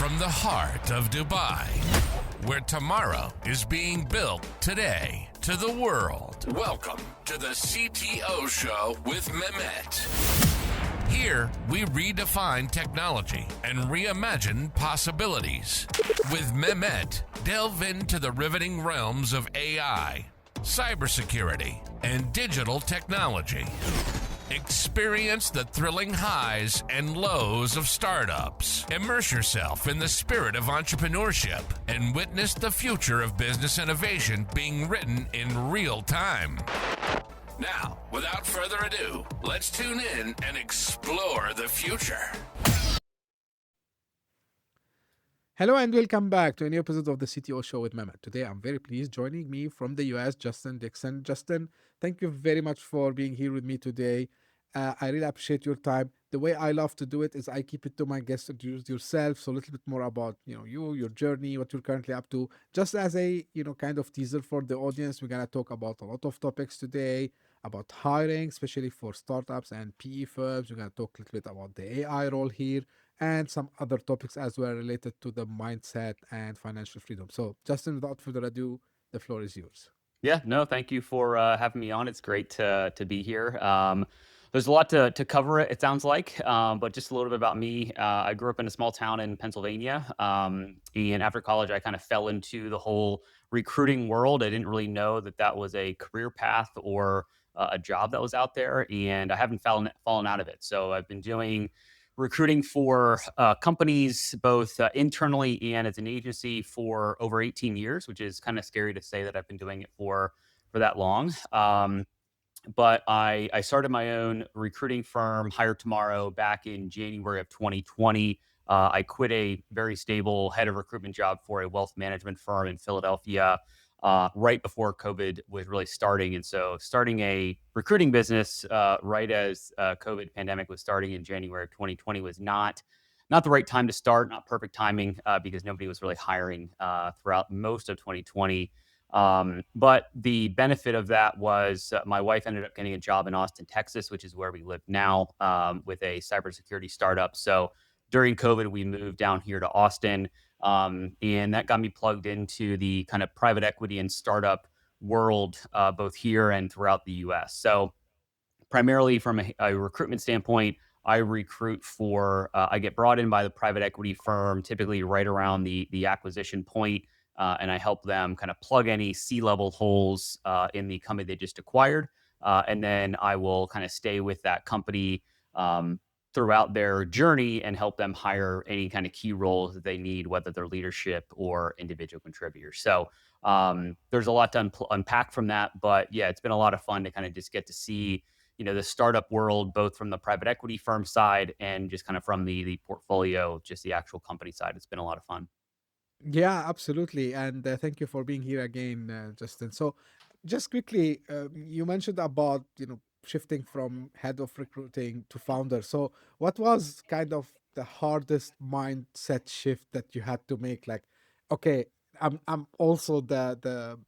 from the heart of Dubai, where tomorrow is being built today, to the world. Welcome to the CTO Show with Mehmet. Here, we redefine technology and reimagine possibilities. With Mehmet, delve into the riveting realms of AI, cybersecurity, and digital technology. Experience the thrilling highs and lows of startups. Immerse yourself in the spirit of entrepreneurship and witness the future of business innovation being written in real time. Now, without further ado, let's tune in and explore the future. Hello and welcome back to a new episode of the CTO Show with Mehmet. Today, I'm very pleased. Joining me from the US, Justin Dixon. Justin, thank you very much for being here with me today. I really appreciate your time. The way I love to do it is I keep it to my guests. Introduce yourself, so a little bit more about you, your journey, what you're currently up to. Just as a kind of teaser for the audience, we're gonna talk about a lot of topics today about hiring, especially for startups and PE firms. We're gonna talk a little bit about the AI role here and some other topics as well related to the mindset and financial freedom. So, Justin, without further ado, the floor is yours. Yeah, no, thank you for having me on. It's great to be here. There's a lot to cover, it sounds like, but just a little bit about me. I grew up in a small town in Pennsylvania, and after college, I kind of fell into the whole recruiting world. I didn't really know that was a career path or a job that was out there, and I haven't fallen out of it. So I've been doing recruiting for companies, both internally and as an agency, for over 18 years, which is kind of scary to say that I've been doing it for that long. But I started my own recruiting firm, Hire Tomorrow, back in January of 2020. I quit a very stable head of recruitment job for a wealth management firm in Philadelphia right before COVID was really starting. And so starting a recruiting business right as COVID pandemic was starting in January of 2020 was not the right time to start, not perfect timing because nobody was really hiring throughout most of 2020. But the benefit of that was my wife ended up getting a job in Austin, Texas, which is where we live now, with a cybersecurity startup. So during COVID, we moved down here to Austin, and that got me plugged into the kind of private equity and startup world, both here and throughout the US. So primarily from a recruitment standpoint, I recruit for, I get brought in by the private equity firm, typically right around the acquisition point. And I help them kind of plug any C-level holes in the company they just acquired. And then I will kind of stay with that company throughout their journey and help them hire any kind of key roles that they need, whether they're leadership or individual contributors. So there's a lot to unpack from that. But yeah, it's been a lot of fun to kind of just get to see the startup world, both from the private equity firm side and just kind of from the portfolio, just the actual company side. It's been a lot of fun. Yeah, absolutely. And thank you for being here again, Justin. So just quickly, you mentioned about, shifting from head of recruiting to founder. So what was kind of the hardest mindset shift that you had to make? Like, okay, I'm also the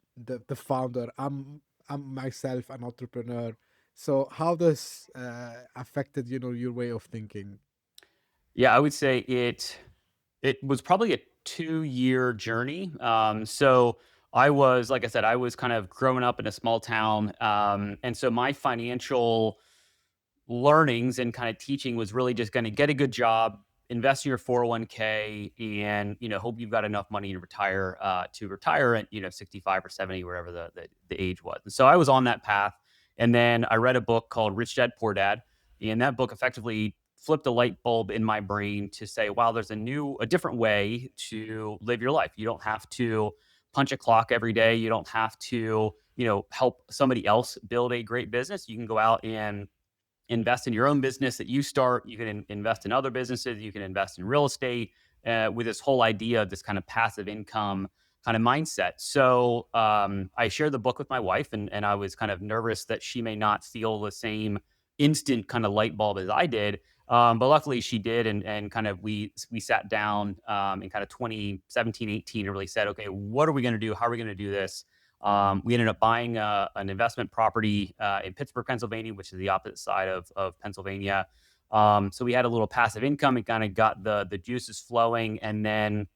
founder. I'm myself an entrepreneur. So how this affected, your way of thinking? Yeah, I would say it was probably a 2-year journey. So I was, like I said, I was kind of growing up in a small town. And so my financial learnings and kind of teaching was really just going to get a good job, invest in your 401k, and, hope you've got enough money to retire at, 65 or 70, wherever the age was. And so I was on that path. And then I read a book called Rich Dad, Poor Dad. And that book effectively flipped a light bulb in my brain to say, wow, there's a different way to live your life. You don't have to punch a clock every day. You don't have to, help somebody else build a great business. You can go out and invest in your own business that you start. You can invest in other businesses. You can invest in real estate with this whole idea of this kind of passive income kind of mindset. So I shared the book with my wife, and I was kind of nervous that she may not feel the same instant kind of light bulb as I did. But luckily she did. And kind of, we sat down in kind of 2017, 18 and really said, okay, what are we going to do? How are we going to do this? We ended up buying an investment property in Pittsburgh, Pennsylvania, which is the opposite side of Pennsylvania. So we had a little passive income. It kind of got the juices flowing, and then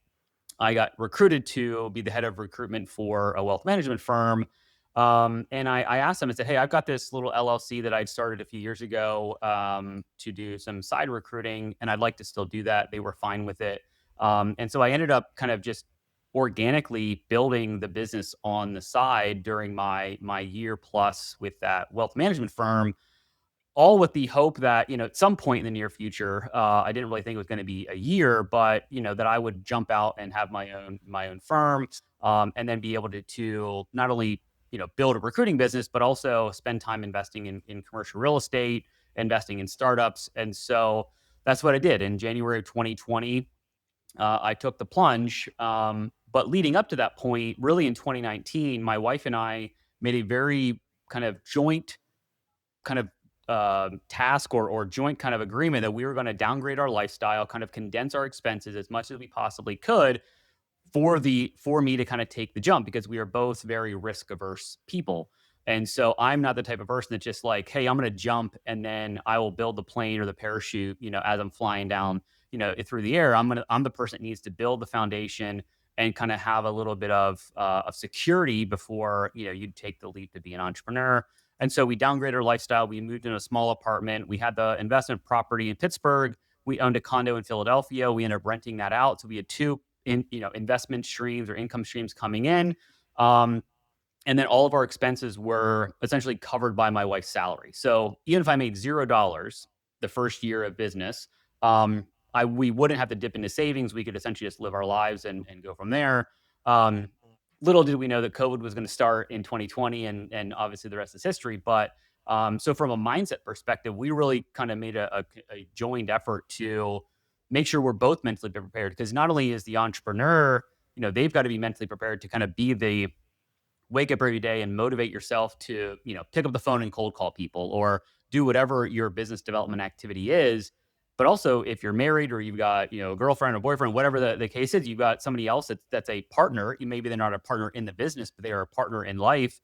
I got recruited to be the head of recruitment for a wealth management firm. And I asked them, I said, hey, I've got this little LLC that I'd started a few years ago to do some side recruiting, and I'd like to still do that. They were fine with it. And so I ended up kind of just organically building the business on the side during my year plus with that wealth management firm, all with the hope that, at some point in the near future, I didn't really think it was going to be a year, but that I would jump out and have my own firm, and then be able to not only build a recruiting business, but also spend time investing in commercial real estate, investing in startups, and so that's what I did in January of 2020. I took the plunge, but leading up to that point, really in 2019, my wife and I made a very kind of joint kind of task or joint kind of agreement that we were going to downgrade our lifestyle, kind of condense our expenses as much as we possibly could for me to kind of take the jump, because we are both very risk averse people. And so I'm not the type of person that's just like, hey, I'm going to jump and then I will build the plane or the parachute, as I'm flying down, through the air. I'm the person that needs to build the foundation and kind of have a little bit of security before, you take the leap to be an entrepreneur. And so we downgraded our lifestyle. We moved in a small apartment. We had the investment property in Pittsburgh. We owned a condo in Philadelphia. We ended up renting that out. So we had two investment streams or income streams coming in. And then all of our expenses were essentially covered by my wife's salary. So even if I made $0 the first year of business, we wouldn't have to dip into savings. We could essentially just live our lives and go from there. Um, Little did we know that COVID was going to start in 2020, and obviously the rest is history. But so from a mindset perspective, we really kind of made a joined effort to make sure we're both mentally prepared, because not only is the entrepreneur, they've got to be mentally prepared to kind of be the wake up every day and motivate yourself to, pick up the phone and cold call people or do whatever your business development activity is. But also, if you're married or you've got, a girlfriend or boyfriend, whatever the case is, you've got somebody else that's a partner. Maybe they're not a partner in the business, but they are a partner in life.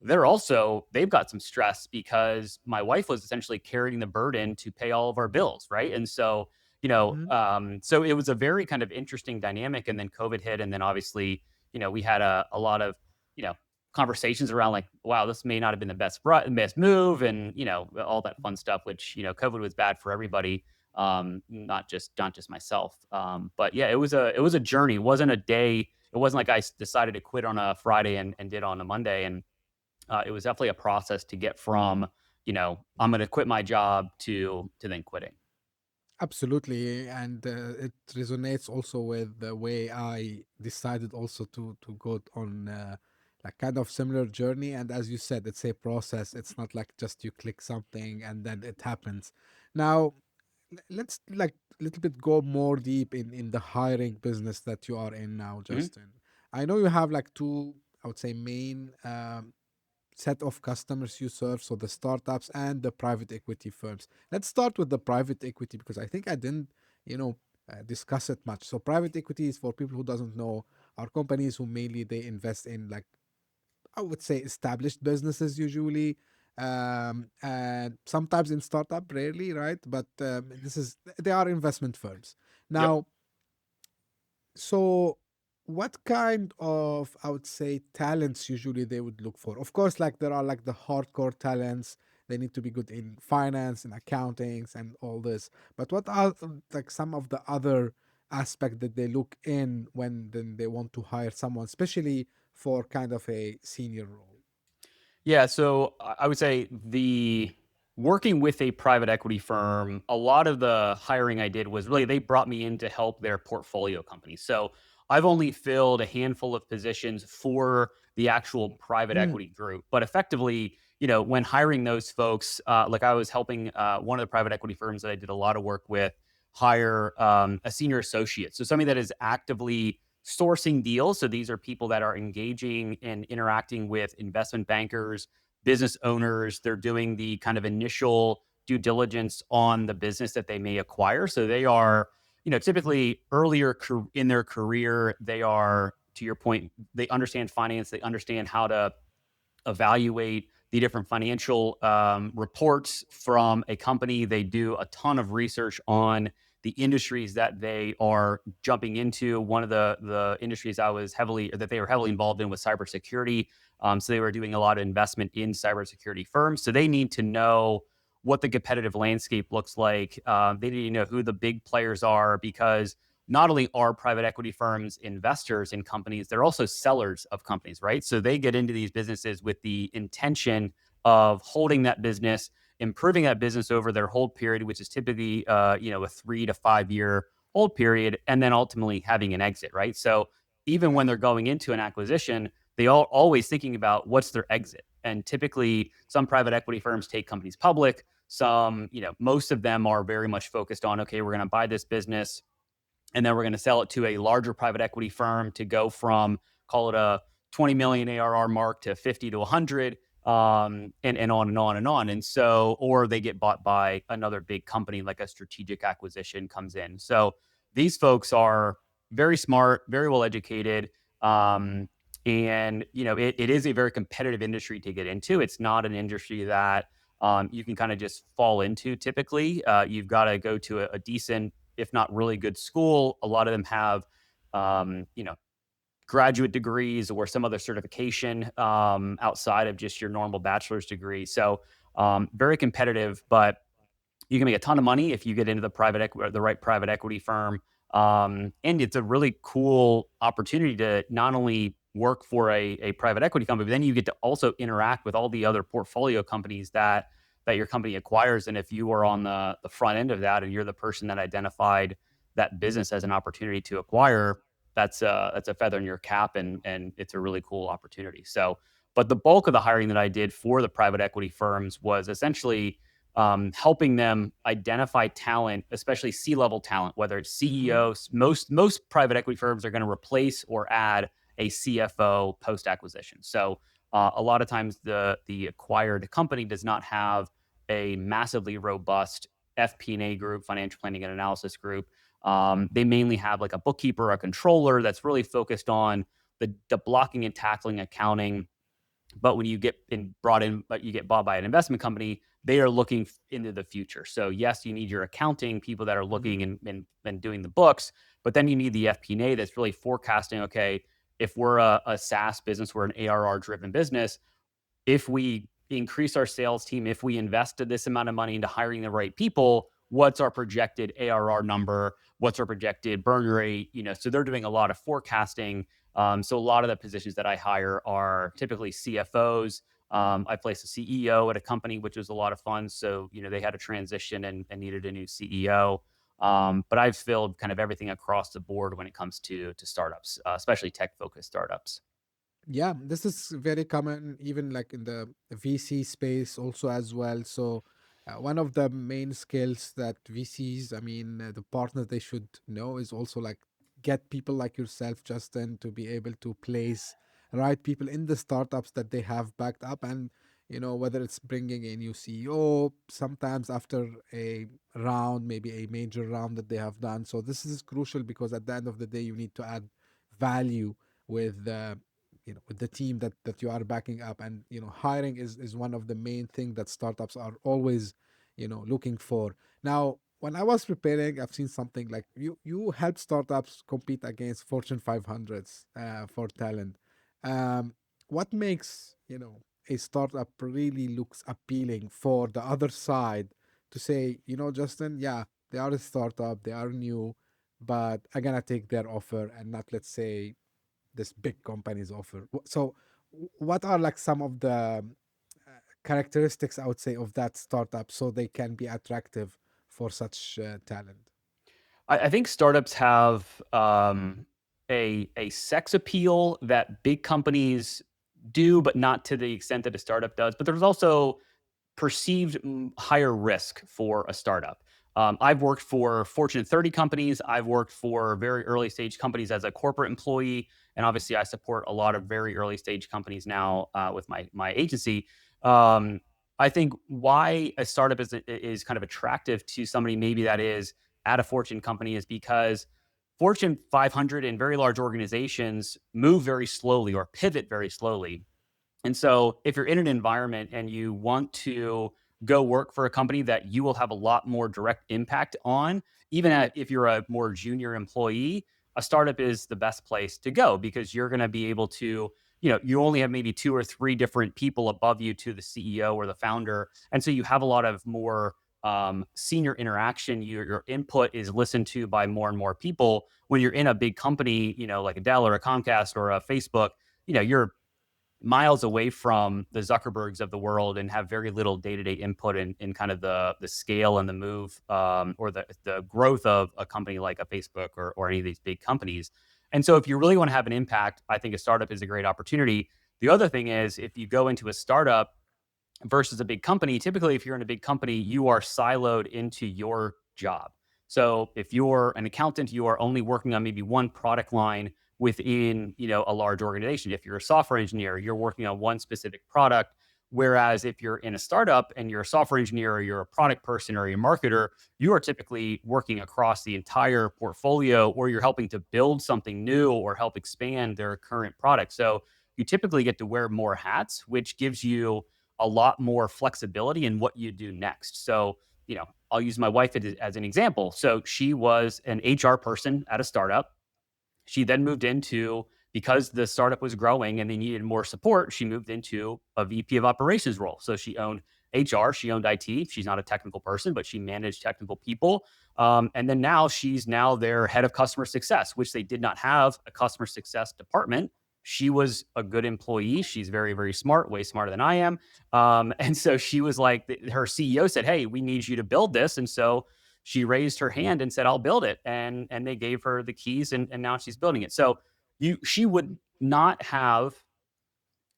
They've got some stress, because my wife was essentially carrying the burden to pay all of our bills. Right. And so, Mhm. so it was a very kind of interesting dynamic. And then COVID hit. And then obviously, we had a lot of, you know, conversations around like, wow, this may not have been the best move, and all that fun stuff. Which COVID was bad for everybody, not just myself. But yeah, it was a journey. It wasn't a day. It wasn't like decided to quit on a Friday and did on a Monday. And it was definitely a process to get from I'm going to quit my job to then quitting. Absolutely, and it resonates also with the way I decided also to go on like kind of similar journey. And as you said, it's a process. It's not like just you click something and then it happens. Now, let's like a little bit go more deep in the hiring business that you are in now, Mhm. Justin. I know you have like two, I would say, main set of customers you serve, so the startups and the private equity firms. Let's start with the private equity, because I think I didn't you know discuss it much. So private equity is, for people who doesn't know, are companies who mainly they invest in, like, I would say, established businesses usually, and sometimes in startup, rarely, right? But this is they are investment firms. Yep. Now, so what kind of, I would say, talents usually they would look for? Of course, like there are like the hardcore talents. They need to be good in finance and accountings and all this. But what are like some of the other aspect that they look in when then they want to hire someone, especially for kind of a senior role? Yeah, so I would say the working with a private equity firm, a lot of the hiring I did was really they brought me in to help their portfolio companies. So I've only filled a handful of positions for the actual private Mm, equity group, but effectively, when hiring those folks, like I was helping one of the private equity firms that I did a lot of work with hire a senior associate, so somebody that is actively sourcing deals. So these are people that are engaging and interacting with investment bankers, business owners. They're doing the kind of initial due diligence on the business that they may acquire. So they are, typically earlier in their career. They are, to your point, they understand finance. They understand how to evaluate the different financial reports from a company. They do a ton of research on the industries that they are jumping into. One of the industries that they were heavily involved in was cybersecurity. So they were doing a lot of investment in cybersecurity firms. So they need to know what the competitive landscape looks like. They need to know who the big players are, because not only are private equity firms investors in companies, they're also sellers of companies, right? So they get into these businesses with the intention of holding that business, improving that business over their hold period, which is typically, a 3 to 5 year hold period, and then ultimately having an exit, right? So even when they're going into an acquisition, they are always thinking about what's their exit. And typically, some private equity firms take companies public. Some, most of them are very much focused on, okay, we're going to buy this business, and then we're going to sell it to a larger private equity firm to go from, call it a 20 million ARR mark to 50 to 100, and on and on and on. And so, or they get bought by another big company, like a strategic acquisition comes in. So these folks are very smart, very well educated. And it is a very competitive industry to get into. It's not an industry that you can kind of just fall into. Typically, you've got to go to a decent, if not really good school. A lot of them have, graduate degrees or some other certification outside of just your normal bachelor's degree. So very competitive, but you can make a ton of money if you get into the right private equity firm. And it's a really cool opportunity to not only work for a private equity company, but then you get to also interact with all the other portfolio companies that your company acquires. And if you are on the front end of that, and you're the person that identified that business as an opportunity to acquire, that's a feather in your cap, and it's a really cool opportunity. So, but the bulk of the hiring that I did for the private equity firms was essentially helping them identify talent, especially C-level talent, whether it's CEOs. Most private equity firms are going to replace or add a CFO post-acquisition. So a lot of times the acquired company does not have a massively robust FP&A group, financial planning and analysis group. They mainly have like a bookkeeper, a controller that's really focused on the blocking and tackling accounting. But when you get you get bought by an investment company, they are looking into the future. So yes, you need your accounting people that are looking and doing the books, but then you need the FP&A that's really forecasting, okay, if we're a SaaS business, we're an ARR driven business, if we increase our sales team, if we invested this amount of money into hiring the right people, what's our projected ARR number? What's our projected burn rate? So they're doing a lot of forecasting. So a lot of the positions that I hire are typically CFOs. I placed a CEO at a company, which was a lot of fun. So, they had a transition and needed a new CEO. But I've filled kind of everything across the board when it comes to startups, especially tech-focused startups. Yeah, this is very common, even like in the VC space also as well. So, one of the main skills that VCs, I mean, the partners they should know is also like get people like yourself, Justin, to be able to place right people in the startups that they have backed up. And, whether it's bringing a new CEO, sometimes after a round, maybe a major round that they have done. So, this is crucial because at the end of the day, you need to add value with with the team that you are backing up. And hiring is one of the main thing that startups are always looking for. Now, when I was preparing, I've seen something like you help startups compete against Fortune 500s for talent. um, what makes a startup really looks appealing for the other side to say, Justin, yeah, they are a startup, they are new, but I'm gonna take their offer and not, let's say, this big companies offer. So, what are like some of the characteristics, I would say, of that startup so they can be attractive for such talent? I think startups have a sex appeal that big companies do, but not to the extent that a startup does. But there's also perceived higher risk for a startup. I've worked for Fortune 30 companies. I've worked for very early stage companies as a corporate employee, and obviously I support a lot of very early stage companies now with my agency. Um, I think why a startup is kind of attractive to somebody maybe that is at a Fortune company is because Fortune 500 and very large organizations move very slowly or pivot very slowly. And so if you're in an environment and you want to go work for a company that you will have a lot more direct impact on, if you're a more junior employee, a startup is the best place to go because you're going to be able to, you only have maybe two or three different people above you to the CEO or the founder. And so you have a lot of more senior interaction. Your input is listened to by more and more people. When you're in a big company, like a Dell or a Comcast or a Facebook, you're miles away from the Zuckerbergs of the world and have very little day-to-day input in kind of the scale and the move or the growth of a company like a Facebook or any of these big companies. And so if you really want to have an impact, I think a startup is a great opportunity. The other thing is if you go into a startup versus a big company, typically if you're in a big company, you are siloed into your job. So if you're an accountant, you are only working on maybe one product line within, a large organization. If you're a software engineer, you're working on one specific product. Whereas if you're in a startup and you're a software engineer or you're a product person or you're a marketer, you are typically working across the entire portfolio or you're helping to build something new or help expand their current product. So you typically get to wear more hats, which gives you a lot more flexibility in what you do next. So, I'll use my wife as an example. So she was an HR person at a startup. She then moved into, because the startup was growing and they needed more support, she moved into a VP of operations role. So she owned HR, she owned IT. She's not a technical person, but she managed technical people. And then now she's their head of customer success, which they did not have a customer success department. She was a good employee. She's very, very smart, way smarter than I am. And so she was like, her CEO said, "Hey, we need you to build this." And so she raised her hand and said, "I'll build it." And they gave her the keys and now she's building it. So she would not have,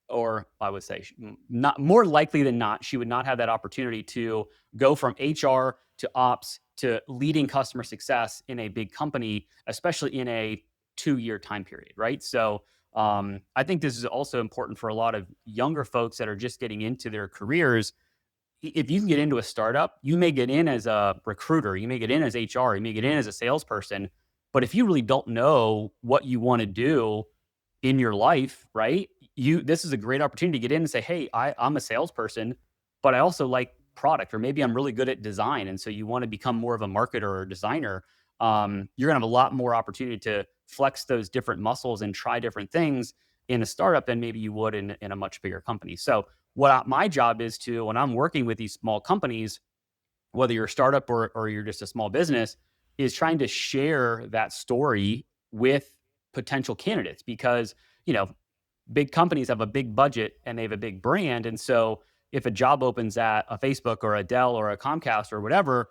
or I would say not more likely than not, she would not have that opportunity to go from HR to ops to leading customer success in a big company, especially in a 2-year time period, right? So I think this is also important for a lot of younger folks that are just getting into their careers. If you can get into a startup, you may get in as a recruiter, you may get in as HR, you may get in as a salesperson. But if you really don't know what you want to do in your life, right? This is a great opportunity to get in and say, "Hey, I'm a salesperson, but I also like product, or maybe I'm really good at design." And so you want to become more of a marketer or designer. You're gonna have a lot more opportunity to flex those different muscles and try different things in a startup than maybe you would in a much bigger company. So my job is to, when I'm working with these small companies, whether you're a startup or you're just a small business, is trying to share that story with potential candidates because, big companies have a big budget and they have a big brand. And so if a job opens at a Facebook or a Dell or a Comcast or whatever,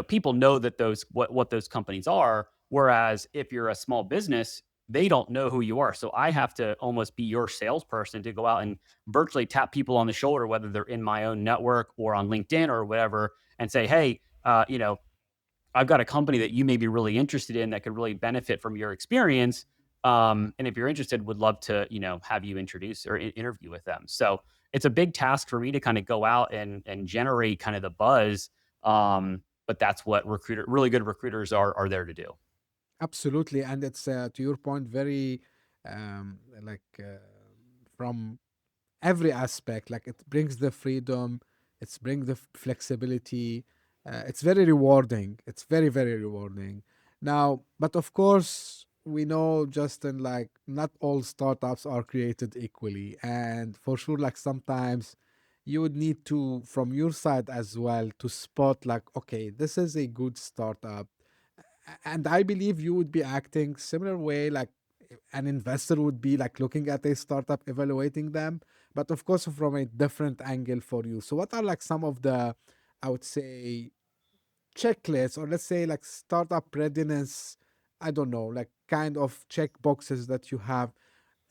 people know that what those companies are. Whereas if you're a small business, they don't know who you are. So I have to almost be your salesperson to go out and virtually tap people on the shoulder, whether they're in my own network or on LinkedIn or whatever, and say, "Hey, I've got a company that you may be really interested in that could really benefit from your experience. And if you're interested, would love to, have you introduce or interview with them." So it's a big task for me to kind of go out and generate kind of the buzz. But that's what really good recruiters are there to do. Absolutely, and it's to your point, very like from every aspect. Like it brings the freedom, it's brings the flexibility. It's very rewarding. It's very very rewarding. Now, but of course, we know, Justin, like not all startups are created equally, and for sure, like sometimes you would need to, from your side as well, to spot like, okay, this is a good startup, and I believe you would be acting similar way, like an investor would be like looking at a startup, evaluating them, but of course from a different angle for you. So what are like some of the, I would say, checklists, or let's say like startup readiness, I don't know, like kind of check boxes that you have,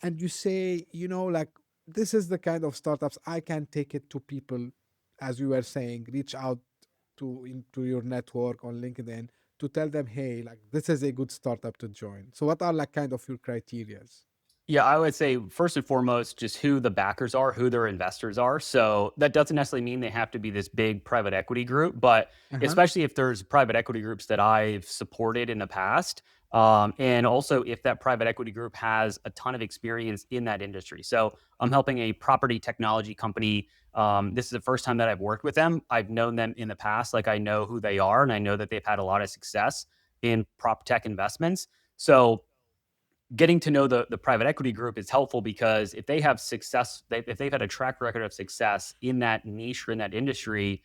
and you say, like this is the kind of startups I can take it to people, as you were saying, reach out to into your network on LinkedIn to tell them, hey, like this is a good startup to join. So what are like kind of your criterias? Yeah, I would say first and foremost, just who the backers are, who their investors are. So that doesn't necessarily mean they have to be this big private equity group, but Uh-huh. especially if there's private equity groups that I've supported in the past, And also if that private equity group has a ton of experience in that industry. So I'm helping a property technology company. This is the first time that I've worked with them. I've known them in the past, like I know who they are, and I know that they've had a lot of success in prop tech investments. So getting to know the private equity group is helpful because if they have success, if they've had a track record of success in that niche or in that industry,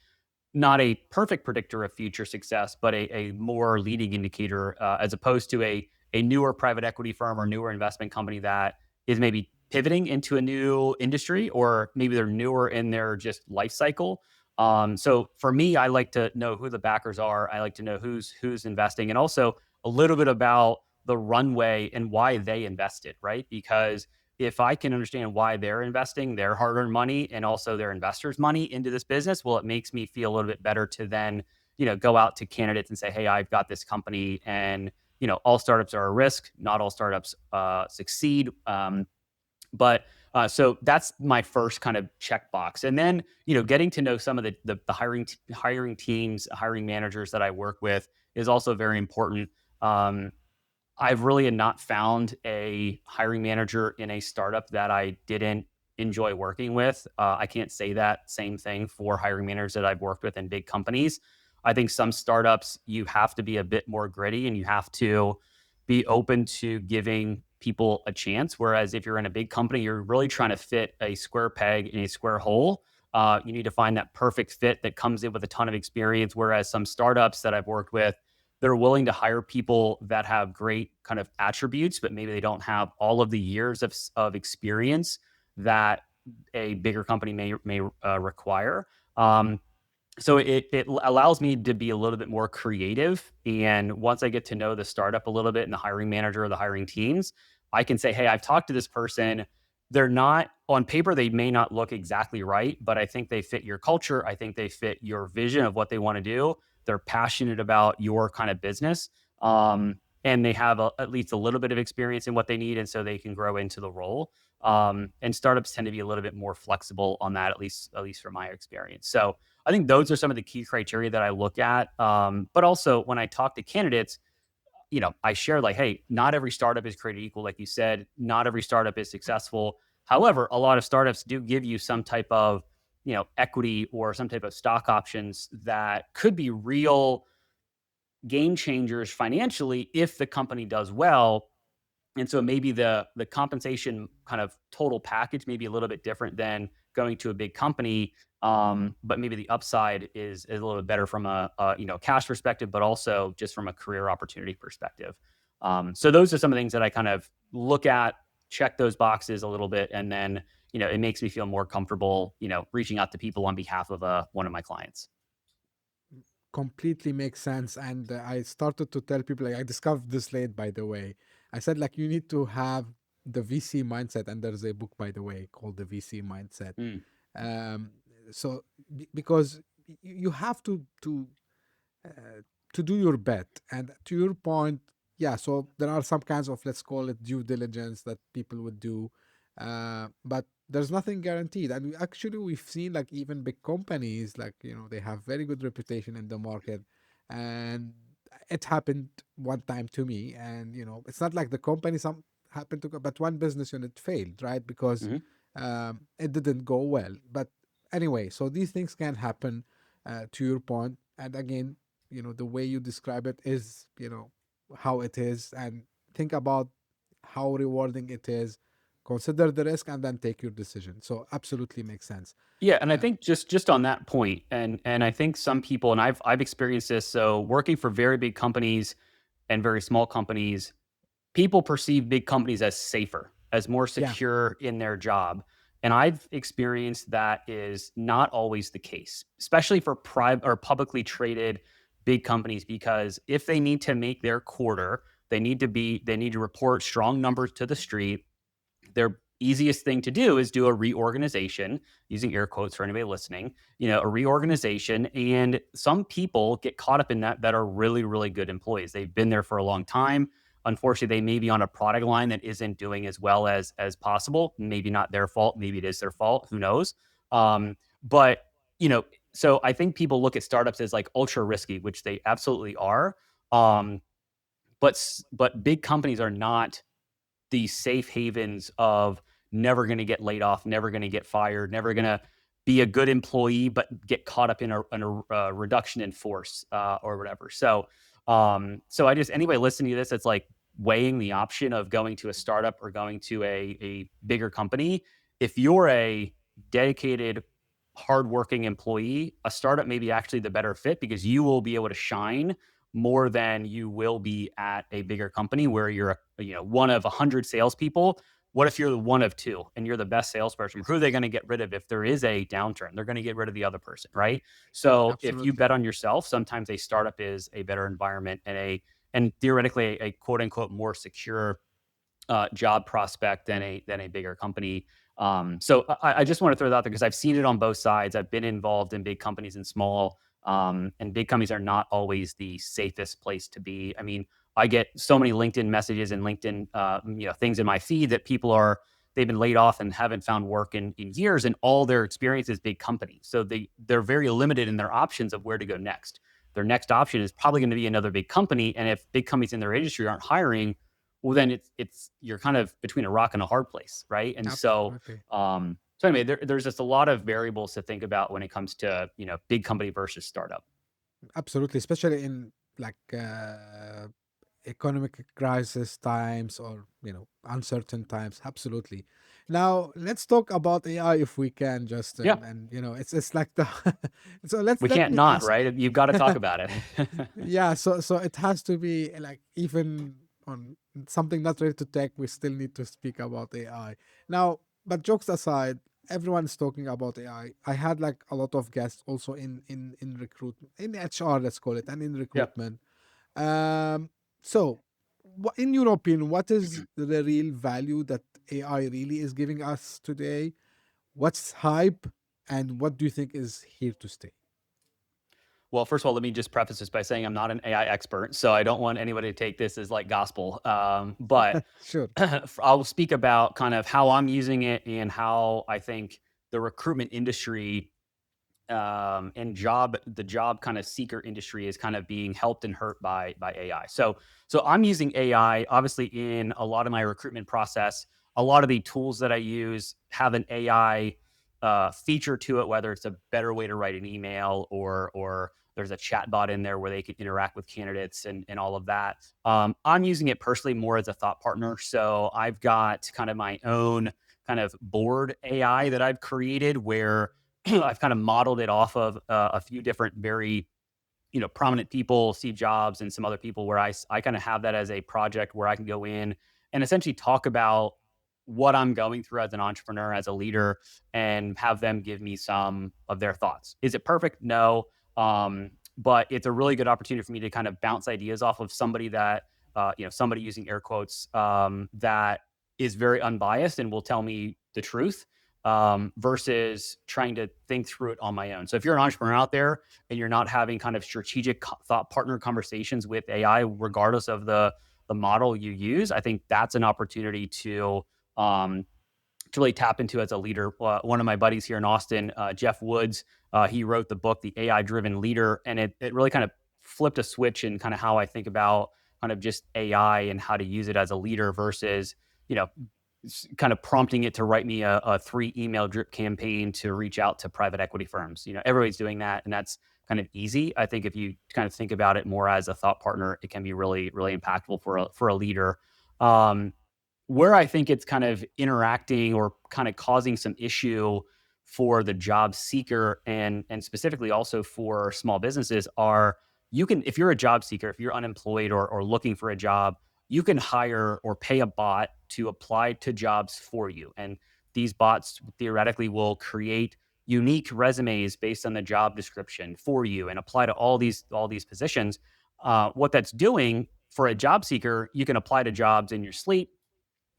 not a perfect predictor of future success, but a more leading indicator, as opposed to a newer private equity firm or newer investment company that is maybe pivoting into a new industry, or maybe they're newer in their just life cycle. So for me, I like to know who the backers are. I like to know who's investing, and also a little bit about the runway and why they invested, right? Because if I can understand why they're investing their hard-earned money and also their investors' money into this business, well, it makes me feel a little bit better to then, go out to candidates and say, "Hey, I've got this company, and all startups are a risk. Not all startups succeed." But so that's my first kind of checkbox, and then getting to know some of the hiring teams, hiring managers that I work with is also very important. I've really not found a hiring manager in a startup that I didn't enjoy working with. I can't say that same thing for hiring managers that I've worked with in big companies. I think some startups, you have to be a bit more gritty and you have to be open to giving people a chance. Whereas if you're in a big company, you're really trying to fit a square peg in a square hole. You need to find that perfect fit that comes in with a ton of experience. Whereas some startups that I've worked with, they're willing to hire people that have great kind of attributes, but maybe they don't have all of the years of experience that a bigger company may require. So it allows me to be a little bit more creative. And once I get to know the startup a little bit and the hiring manager or the hiring teams, I can say, "Hey, I've talked to this person. They're not on paper, they may not look exactly right, but I think they fit your culture. I think they fit your vision of what they want to do. They're passionate about your kind of business. And they have at least a little bit of experience in what they need. And so they can grow into the role." And startups tend to be a little bit more flexible on that, at least from my experience. So I think those are some of the key criteria that I look at. But also when I talk to candidates, I share like, "Hey, not every startup is created equal." Like you said, not every startup is successful. However, a lot of startups do give you some type of, equity or some type of stock options that could be real game changers financially if the company does well. And so maybe the compensation kind of total package may be a little bit different than going to a big company, but maybe the upside is a little bit better from a cash perspective, but also just from a career opportunity perspective. So those are some of the things that I kind of look at, check those boxes a little bit, and then it makes me feel more comfortable reaching out to people on behalf of one of my clients. Completely makes sense. And I started to tell people, like, I discovered this late, by the way. I said, like, you need to have the VC mindset. And there's a book, by the way, called The VC Mindset. Mm. Um, so because you have uh, to do your bet. And to your point, yeah, so there are some kinds of, let's call it due diligence that people would do. But there's nothing guaranteed. And we've seen like even big companies, like, they have very good reputation in the market. And it happened one time to me. And, it's not like the company some happened to go, but one business unit failed, right? Because Mhm. it didn't go well. But anyway, so these things can happen, to your point. And again, the way you describe it is, how it is, and think about how rewarding it is, consider the risk, and then take your decision. So absolutely makes sense. Yeah, and I uh, think just on that point, and I think some people, and I've experienced this. So working for very big companies and very small companies, people perceive big companies as safer, as more yeah, secure in their job. And I've experienced that is not always the case, especially for private or publicly traded big companies, because if they need to make their quarter, they need to report strong numbers to the street. Their easiest thing to do is do a reorganization, using air quotes for anybody listening, a reorganization. And some people get caught up in that are really, really good employees. They've been there for a long time. Unfortunately, they may be on a product line that isn't doing as well as possible. Maybe not their fault. Maybe it is their fault. Who knows? But so I think people look at startups as like ultra risky, which they absolutely are. Um, but big companies are not the safe havens of never going to get laid off, never going to get fired, never going to be a good employee, but get caught up in a reduction in force or whatever. So I just, anybody listening to this, it's like weighing the option of going to a startup or going to a bigger company. If you're a dedicated, hardworking employee, a startup may be actually the better fit because you will be able to shine more than you will be at a bigger company where you're one of 100 salespeople. What if you're the one of two and you're the best salesperson? Who are they going to get rid of if there is a downturn? They're going to get rid of the other person, right? So if you Absolutely. bet on yourself, sometimes a startup is a better environment and theoretically a quote unquote more secure job prospect than a bigger company. So I just want to throw that out there because I've seen it on both sides. I've been involved in big companies and small, and big companies are not always the safest place to be. I mean, I get so many LinkedIn messages and LinkedIn things in my feed that they've been laid off and haven't found work in years, and all their experience is big companies. So they're very limited in their options of where to go next. Their next option is probably going to be another big company, and if big companies in their industry aren't hiring, well, then it's you're kind of between a rock and a hard place, right? And Absolutely. so anyway, there's just a lot of variables to think about when it comes to big company versus startup. Absolutely. Especially in like economic crisis times or uncertain times. Absolutely. Now let's talk about AI if we can, Yeah, Justin. And it's like the so let's we let can't me not, ask. right? You've got to talk about it. Yeah, so it has to be like even on something not related to tech, we still need to speak about AI. Now, but jokes aside, everyone's talking about AI. I had like a lot of guests also in recruitment, in HR, let's call it, and in Yeah. recruitment. Um, so in your opinion, what is the real value that AI really is giving us today? What's hype, and what do you think is here to stay? Well, first of all, let me just preface this by saying I'm not an AI expert, so I don't want anybody to take this as like gospel. But Sure. I'll speak about kind of how I'm using it and how I think the recruitment industry and the job kind of seeker industry is kind of being helped and hurt by AI. So I'm using AI obviously in a lot of my recruitment process. A lot of the tools that I use have an AI feature to it, whether it's a better way to write an email or there's a chat bot in there where they can interact with candidates and all of that. I'm using it personally more as a thought partner. So I've got kind of my own kind of board AI that I've created where I've kind of modeled it off of a few different very prominent people, Steve Jobs and some other people, where I kind of have that as a project where I can go in and essentially talk about what I'm going through as an entrepreneur, as a leader, and have them give me some of their thoughts. Is it perfect? No. But it's a really good opportunity for me to kind of bounce ideas off of somebody that, somebody using air quotes, that is very unbiased and will tell me the truth versus trying to think through it on my own. So if you're an entrepreneur out there and you're not having kind of strategic thought partner conversations with AI, regardless of the model you use, I think that's an opportunity um, to really tap into as a leader. One of my buddies here in Austin, Jeff Woods, he wrote the book, The AI Driven Leader, and it really kind of flipped a switch in kind of how I think about kind of just AI and how to use it as a leader versus, you know, kind of prompting it to write me a 3 email drip campaign to reach out to private equity firms. Everybody's doing that, and that's kind of easy. I think if you kind of think about it more as a thought partner, it can be really, really impactful for a leader. Um, where I think it's kind of interacting or kind of causing some issue for the job seeker and specifically also for small businesses are you can, if you're a job seeker, if you're unemployed or looking for a job, you can hire or pay a bot to apply to jobs for you. And these bots theoretically will create unique resumes based on the job description for you and apply to all these positions. What that's doing for a job seeker, you can apply to jobs in your sleep,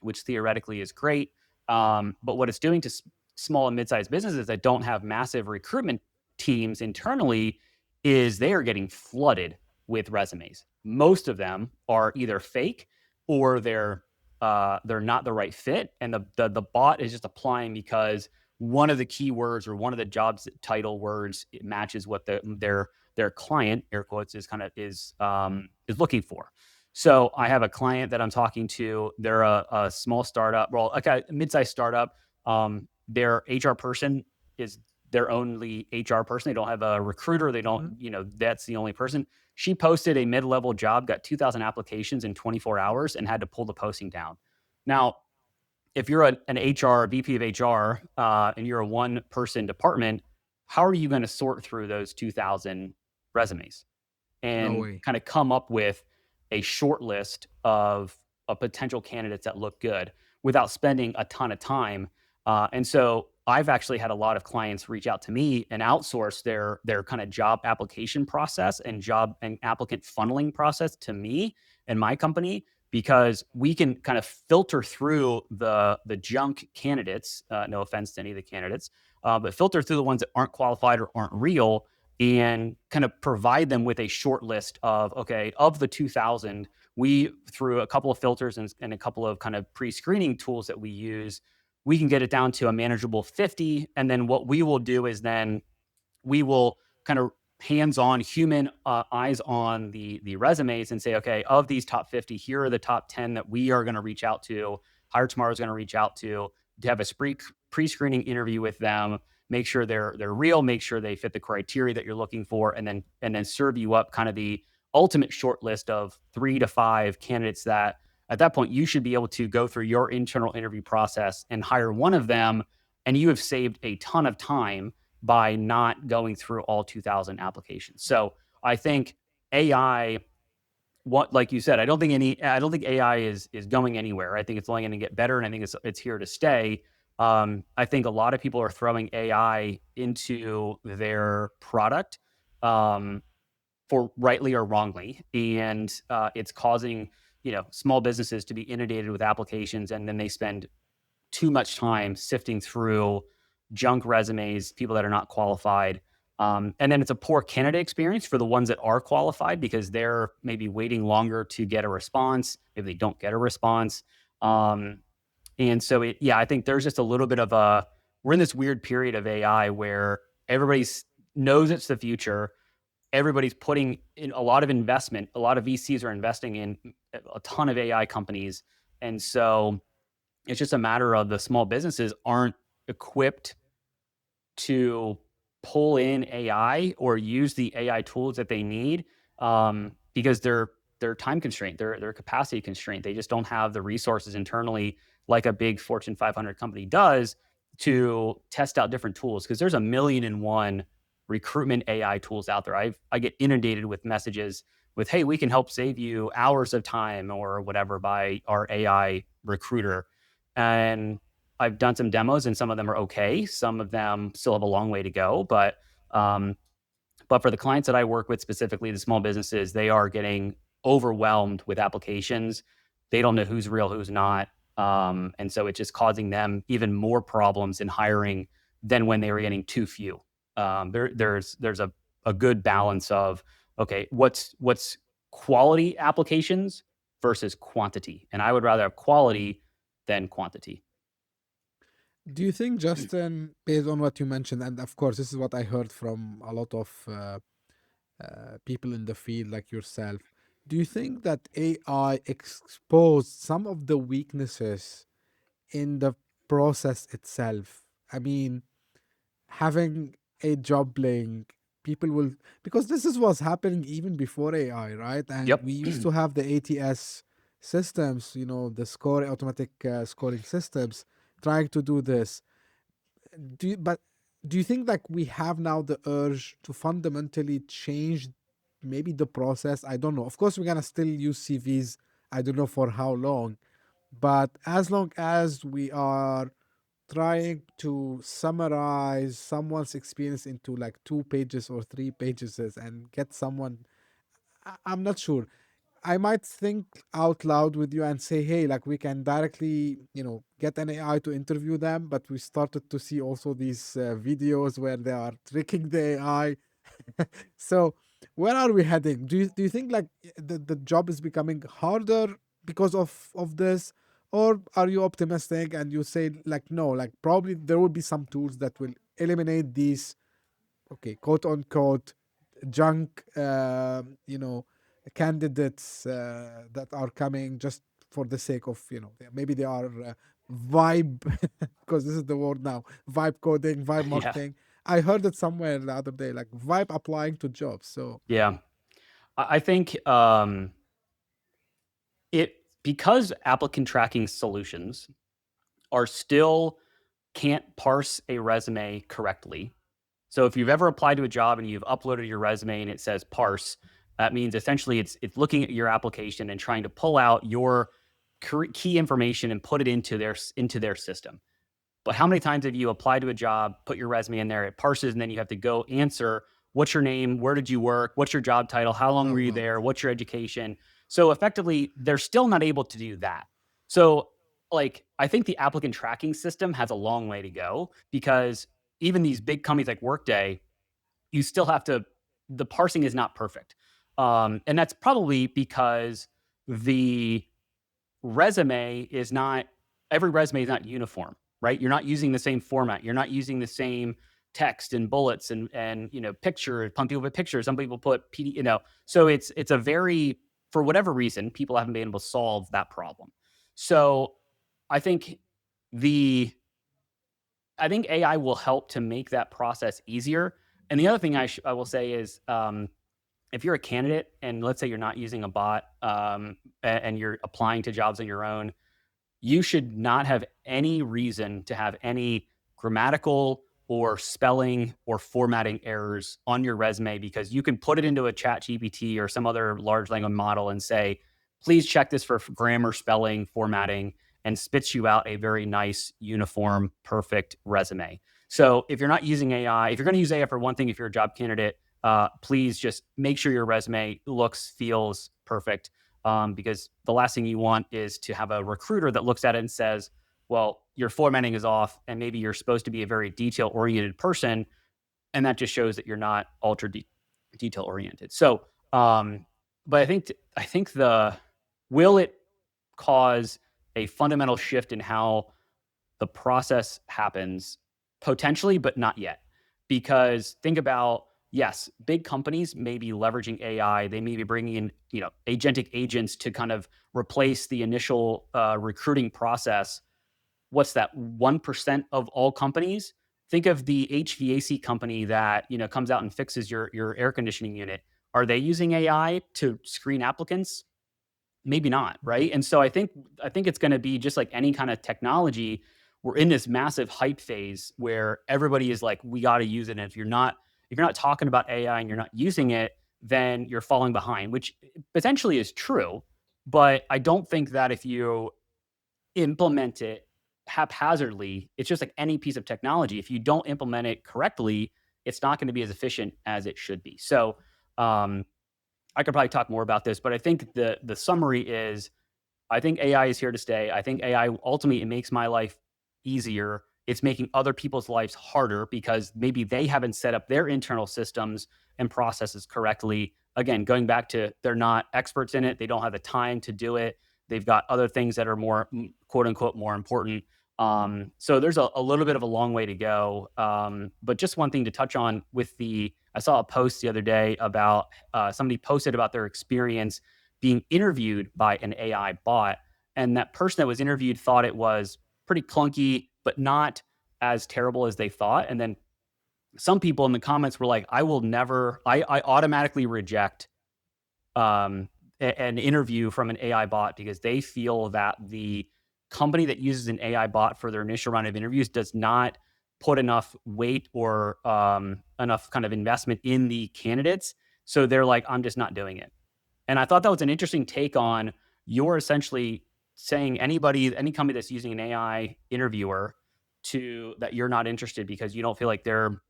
which theoretically is great. But what it's doing to small and mid-sized businesses that don't have massive recruitment teams internally is they are getting flooded with resumes. Most of them are either fake or they're not the right fit, and the bot is just applying because one of the keywords or one of the jobs title words it matches what their client, air quotes, is looking for. So I have a client that I'm talking to. They're a small startup, well, like a mid-sized startup. Their HR person is their only HR person. They don't have a recruiter. They don't, that's the only person. She posted a mid-level job, got 2,000 applications in 24 hours and had to pull the posting down. Now, if you're an HR, VP of HR, and you're a one-person department, how are you going to sort through those 2,000 resumes No and way. kind of come up with a short list of potential candidates that look good without spending a ton of time? And so I've actually had a lot of clients reach out to me and outsource their kind of job application process and job and applicant funneling process to me and my company, because we can kind of filter through the junk candidates. No offense to any of the candidates, but filter through the ones that aren't qualified or aren't real, and kind of provide them with a short list of, okay, of the 2,000, we, through a couple of filters and a couple of kind of pre-screening tools that we use, we can get it down to a manageable 50. And then what we will do is then we will kind of hands-on human eyes on the resumes and say, okay, of these top 50, here are the top 10 that we are going to reach out to. Hire Tomorrow is going to reach out to have a pre-screening interview with them, make sure they're real, make sure they fit the criteria that you're looking for, and then serve you up kind of the ultimate short list of 3 to 5 candidates that at that point you should be able to go through your internal interview process and hire one of them, and you have saved a ton of time by not going through all 2,000 applications. So I think AI, what, like you said, I don't think AI is going anywhere. I think it's only going to get better, and I think it's here to stay. I think a lot of people are throwing AI into their product, for rightly or wrongly, and it's causing small businesses to be inundated with applications, and then they spend too much time sifting through junk resumes, people that are not qualified. And then it's a poor candidate experience for the ones that are qualified, because they're maybe waiting longer to get a response. Maybe they don't get a response. And so I think there's just a little bit of we're in this weird period of AI where everybody knows it's the future. Everybody's putting in a lot of investment. A lot of VCs are investing in a ton of AI companies. And so it's just a matter of the small businesses aren't equipped to pull in AI or use the AI tools that they need, because they're time constrained, they're capacity constrained. They just don't have the resources internally like a big Fortune 500 company does to test out different tools, because there's a million and one recruitment AI tools out there. I get inundated with messages with, hey, we can help save you hours of time or whatever by our AI recruiter. And I've done some demos, and some of them are okay. Some of them still have a long way to go. But for the clients that I work with, specifically the small businesses, they are getting overwhelmed with applications. They don't know who's real, who's not. And so it's just causing them even more problems in hiring than when they were getting too few. There's a good balance of, okay, what's quality applications versus quantity. And I would rather have quality than quantity. Do you think, Justin, based on what you mentioned, and of course, this is what I heard from a lot of people in the field like yourself, do you think that AI exposed some of the weaknesses in the process itself? I mean, having a job link, people will, because this is what's happening even before AI, right? And Yep. we used to have the ATS systems, the automatic scoring systems, trying to do this. But do you think like we have now the urge to fundamentally change maybe the process? I don't know. Of course, we're gonna still use CVs. I don't know for how long, but as long as we are trying to summarize someone's experience into like 2 pages or 3 pages and get someone, I'm not sure. I might think out loud with you and say, hey, like we can directly, get an AI to interview them. But we started to see also these videos where they are tricking the AI. So where are we heading? Do you think like the job is becoming harder because of this? Or are you optimistic and you say like, no, like probably there will be some tools that will eliminate these, okay, quote unquote, junk, candidates that are coming just for the sake of, maybe they are vibe, because this is the word now, vibe coding, vibe Yeah. marketing. I heard it somewhere the other day, like vibe applying to jobs. So Yeah. I think it because applicant tracking solutions are still can't parse a resume correctly. So if you've ever applied to a job and you've uploaded your resume and it says parse, that means essentially it's looking at your application and trying to pull out your key information and put it into their system. But how many times have you applied to a job, put your resume in there, it parses, and then you have to go answer, what's your name? Where did you work? What's your job title? How long were you wow. there? What's your education? So effectively, they're still not able to do that. So I think the applicant tracking system has a long way to go, because even these big companies like Workday, you still have to, the parsing is not perfect. And that's probably because the resume is not, every resume is not uniform, right? You're not using the same format. You're not using the same text and bullets and picture. Some people put pictures, some people put PD, so it's a very, for whatever reason, people haven't been able to solve that problem. So I think I think AI will help to make that process easier. And the other thing I will say is, if you're a candidate and let's say you're not using a bot, and you're applying to jobs on your own, you should not have any reason to have any grammatical or spelling or formatting errors on your resume, because you can put it into a chat GPT or some other large language model and say, please check this for grammar, spelling, formatting, and spits you out a very nice, uniform, perfect resume. So if you're not using AI, if you're going to use AI for one thing, if you're a job candidate, please just make sure your resume looks, feels perfect. Because the last thing you want is to have a recruiter that looks at it and says, well, your formatting is off, and maybe you're supposed to be a very detail-oriented person, and that just shows that you're not ultra detail-oriented. So, but I think will it cause a fundamental shift in how the process happens? Potentially, but not yet. Because think about, yes, big companies may be leveraging AI. They may be bringing in, agentic agents to kind of replace the initial recruiting process. What's that? 1% of all companies? Think of the HVAC company that, comes out and fixes your air conditioning unit. Are they using AI to screen applicants? Maybe not, right? And so I think it's going to be just like any kind of technology. We're in this massive hype phase where everybody is like, we got to use it. And if you're not talking about AI and you're not using it, then you're falling behind, which potentially is true. But I don't think that if you implement it haphazardly, it's just like any piece of technology. If you don't implement it correctly, it's not going to be as efficient as it should be. So, I could probably talk more about this, but I think the summary is, I think AI is here to stay. I think AI ultimately, it makes my life easier. It's making other people's lives harder because maybe they haven't set up their internal systems and processes correctly. Again, going back to, they're not experts in it. They don't have the time to do it. They've got other things that are more, quote unquote, more important. So there's a little bit of a long way to go. But just one thing to touch on I saw a post the other day about somebody posted about their experience being interviewed by an AI bot. And that person that was interviewed thought it was pretty clunky, but not as terrible as they thought. And then some people in the comments were like, I automatically reject an interview from an AI bot because they feel that the company that uses an AI bot for their initial round of interviews does not put enough weight or enough kind of investment in the candidates. So they're like, I'm just not doing it. And I thought that was an interesting take on, you're essentially saying any company that's using an AI interviewer that you're not interested because you don't feel like they're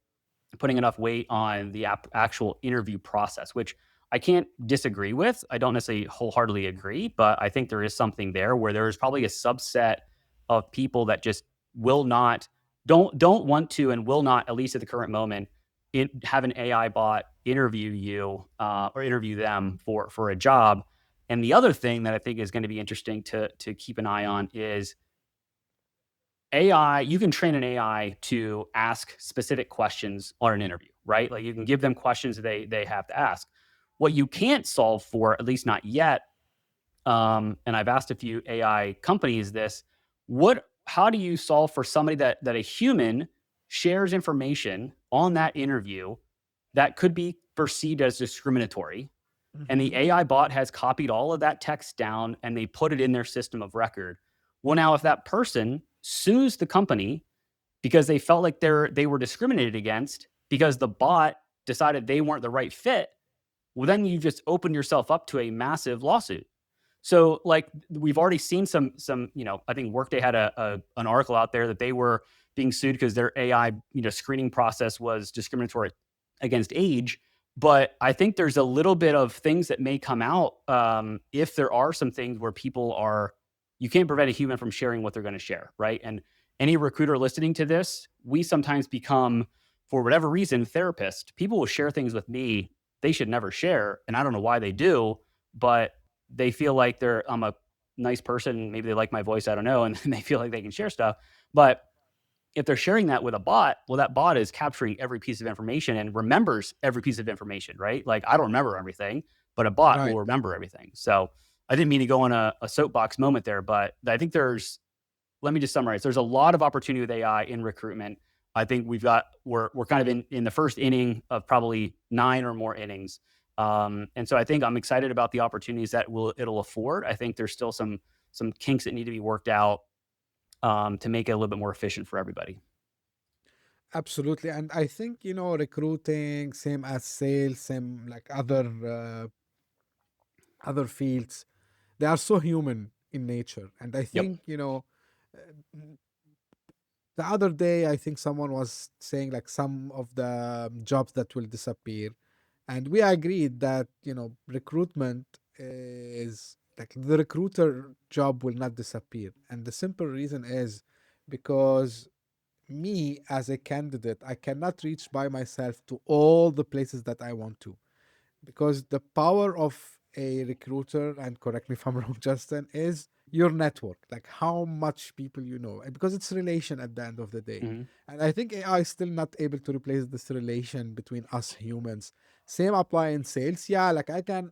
putting enough weight on the actual interview process, which I can't disagree with. I don't necessarily wholeheartedly agree, but I think there is something there where there is probably a subset of people that just don't want to and will not, at least at the current moment, have an AI bot interview you or interview them for a job. And the other thing that I think is going to be interesting to keep an eye on is AI. You can train an AI to ask specific questions on an interview, right? Like you can give them questions they have to ask. What you can't solve for, at least not yet, and I've asked a few AI companies this, how do you solve for somebody that a human shares information on that interview that could be perceived as discriminatory, and the Mhm. AI bot has copied all of that text down and they put it in their system of record? Well, now if that person sues the company because they felt like they were discriminated against because the bot decided they weren't the right fit, well, then you just open yourself up to a massive lawsuit. So like we've already seen some, I think Workday had an article out there that they were being sued because their AI, screening process was discriminatory against age. But I think there's a little bit of things that may come out, if there are some things where you can't prevent a human from sharing what they're going to share, right? And any recruiter listening to this, we sometimes become, for whatever reason, therapists. People will share things with me they should never share, and I don't know why they do, but they feel like I'm a nice person. Maybe they like my voice. I don't know. And they feel like they can share stuff. But if they're sharing that with a bot, well, that bot is capturing every piece of information and remembers every piece of information, right? Like I don't remember everything, but a bot will Right. remember everything. So I didn't mean to go on a soapbox moment there, but I think let me just summarize. There's a lot of opportunity with AI in recruitment. I think we're kind of in the first inning of probably 9 or more innings. And so I think I'm excited about the opportunities that it'll afford. I think there's still some kinks that need to be worked out, to make it a little bit more efficient for everybody. Absolutely. And I think, recruiting, same as sales, same like other fields, they are so human in nature. And I Yep. think, the other day, I think someone was saying like some of the jobs that will disappear. And we agreed that, recruitment is like the recruiter job will not disappear. And the simple reason is because me as a candidate, I cannot reach by myself to all the places that I want to, because the power of a recruiter, and correct me if I'm wrong, Justin, is your network, like how much people you know, and because it's relation at the end of the day. Mhm. And I think AI is still not able to replace this relation between us humans. Same apply in sales. Yeah, like I can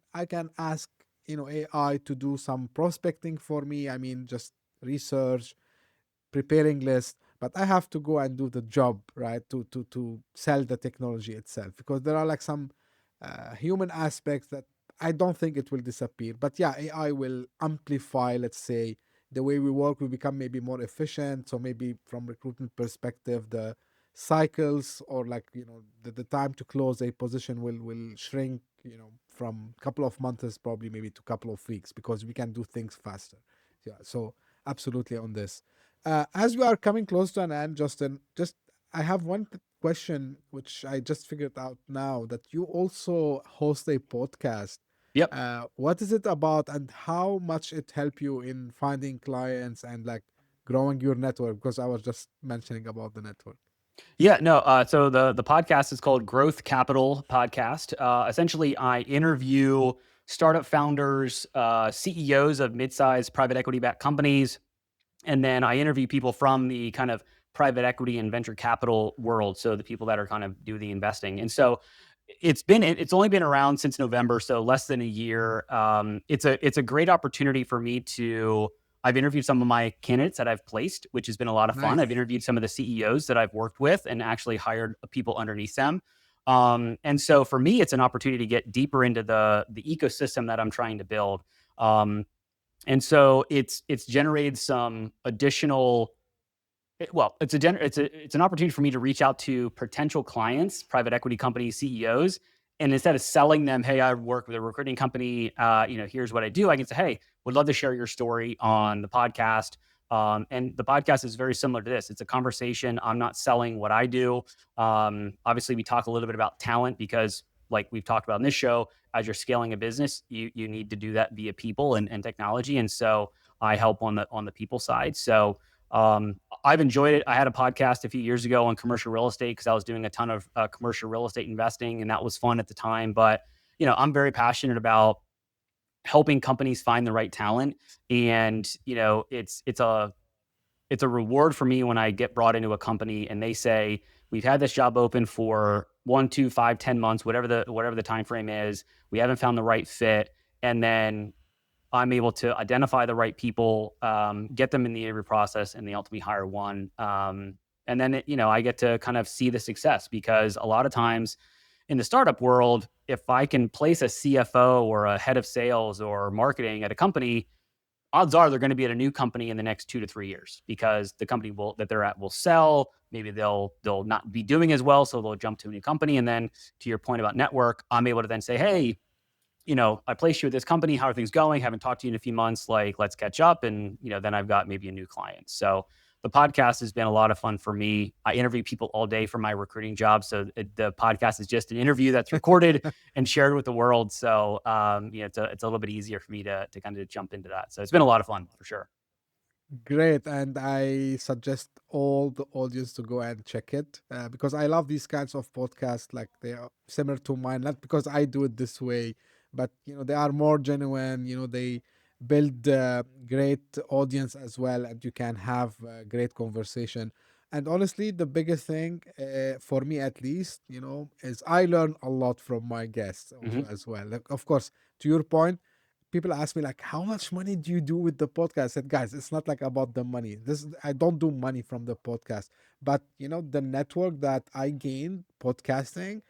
ask, AI to do some prospecting for me. I mean, just research, preparing list, but I have to go and do the job, right, to sell the technology itself, because there are like some human aspects that I don't think it will disappear. But yeah, AI will amplify, let's say, the way we work. We become maybe more efficient. So maybe from recruitment perspective, the cycles, or like, the time to close a position will shrink, from couple of months probably maybe to couple of weeks, because we can do things faster. Yeah, so absolutely on this. As we are coming close to an end, Justin, just I have one question which I just figured out now, that you also host a podcast. Yep. What is it about, and how much it help you in finding clients and like growing your network? Because I was just mentioning about the network. Yeah, no. So the podcast is called Growth Capital Podcast. Essentially, I interview startup founders, CEOs of mid-sized private equity-backed companies, and then I interview people from the kind of private equity and venture capital world. So the people that are kind of do the investing. And so it's only been around since November, so less than a year. It's a great opportunity for me to. I've interviewed some of my candidates that I've placed, which has been a lot of fun. I've Nice. interviewed some of the CEOs that I've worked with and actually hired people underneath them. And so for me, it's an opportunity to get deeper into the ecosystem that I'm trying to build. And so it's generated some additional. It's an opportunity for me to reach out to potential clients, private equity companies, CEOs, and instead of selling them, hey, I work with a recruiting company, here's what I do. I can say, hey, would love to share your story on the podcast. And the podcast is very similar to this. It's a conversation. I'm not selling what I do. Obviously, we talk a little bit about talent because, like we've talked about in this show, as you're scaling a business, you need to do that via people and technology. And so I help on the people side. So I've enjoyed it. I had a podcast a few years ago on commercial real estate because I was doing a ton of commercial real estate investing, and that was fun at the time. But I'm very passionate about helping companies find the right talent, and it's a reward for me when I get brought into a company and they say, we've had this job open for 1, 2, 5, 10 months, whatever the time frame is. We haven't found the right fit, and then I'm able to identify the right people, get them in the interview process, and they ultimately hire one. And then I get to kind of see the success, because a lot of times in the startup world, if I can place a CFO or a head of sales or marketing at a company, odds are they're going to be at a new company in the next 2 to 3 years, because the company that they're at will sell. Maybe they'll not be doing as well, so they'll jump to a new company. And then, to your point about network, I'm able to then say, hey, I placed you at this company. How are things going? Haven't talked to you in a few months. Like, let's catch up. And, then I've got maybe a new client. So the podcast has been a lot of fun for me. I interview people all day for my recruiting job. So the podcast is just an interview that's recorded and shared with the world. So, it's a little bit easier for me to kind of jump into that. So it's been a lot of fun for sure. Great. And I suggest all the audience to go and check it, because I love these kinds of podcasts. Like, they are similar to mine, not because I do it this way, but they are more genuine. They build great audience as well, and you can have great conversation. And honestly, the biggest thing, for me at least, is I learn a lot from my guests also as well. Like, of course, to your point, people ask me like, how much money do you do with the podcast? I said, guys, it's not like about the money. I don't do money from the podcast, but the network that I gained podcasting,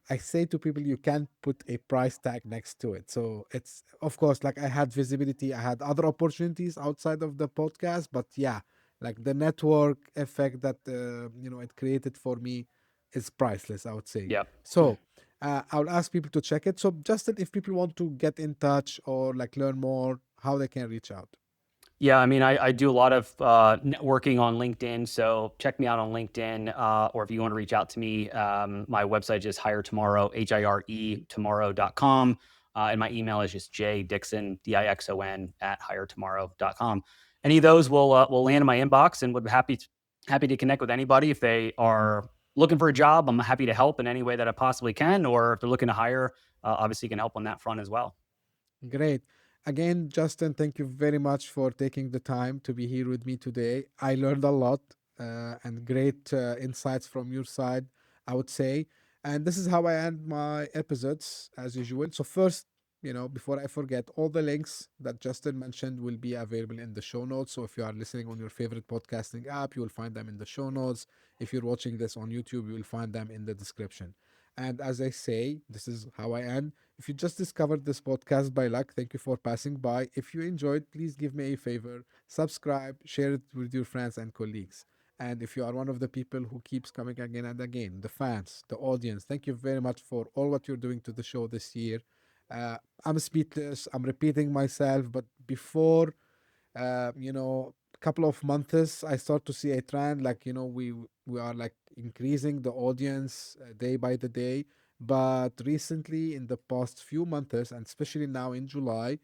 I say to people, you can't put a price tag next to it. So it's, of course, like, I had visibility, I had other opportunities outside of the podcast, but yeah, like, the network effect that it created for me is priceless, I would say. Yep. So I'll ask people to check it. So Justin, if people want to get in touch or like learn more, how they can reach out? Yeah, I mean, I do a lot of networking on LinkedIn, so check me out on LinkedIn, or if you want to reach out to me, my website is Hire Tomorrow, HIRE tomorrow.com, and my email is just jdixon, DIXON, @hiretomorrow.com. Any of those will land in my inbox, and would be happy to connect with anybody. If they are looking for a job, I'm happy to help in any way that I possibly can, or if they're looking to hire, obviously can help on that front as well. Great. Again, Justin, thank you very much for taking the time to be here with me today. I learned a lot, and great insights from your side, I would say. And this is how I end my episodes as usual. So first, before I forget, all the links that Justin mentioned will be available in the show notes. So if you are listening on your favorite podcasting app, you will find them in the show notes. If you're watching this on YouTube, you will find them in the description. And as I say, this is how I end. If you just discovered this podcast by luck, thank you for passing by. If you enjoyed, please give me a favor, subscribe, share it with your friends and colleagues. And if you are one of the people who keeps coming again and again, the fans, the audience, thank you very much for all what you're doing to the show this year. I'm speechless, I'm repeating myself, but before, couple of months, I start to see a trend, like, we are like increasing the audience day by the day. But recently, in the past few months, and especially now in July,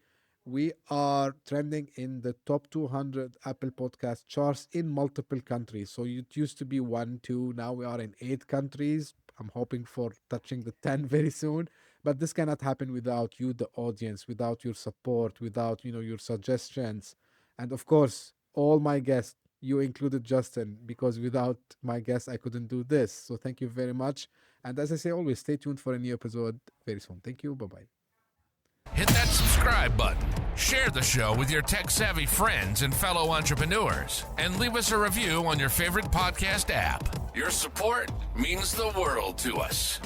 we are trending in the top 200 Apple Podcast charts in multiple countries. So it used to be 1, 2, now we are in 8 countries. I'm hoping for touching the 10 very soon. But this cannot happen without you, the audience, without your support, without, your suggestions. And of course, all my guests, you included Justin, because without my guests, I couldn't do this. So thank you very much. And as I say always, stay tuned for a new episode very soon. Thank you. Bye-bye. Hit that subscribe button, share the show with your tech-savvy friends and fellow entrepreneurs, and leave us a review on your favorite podcast app. Your support means the world to us.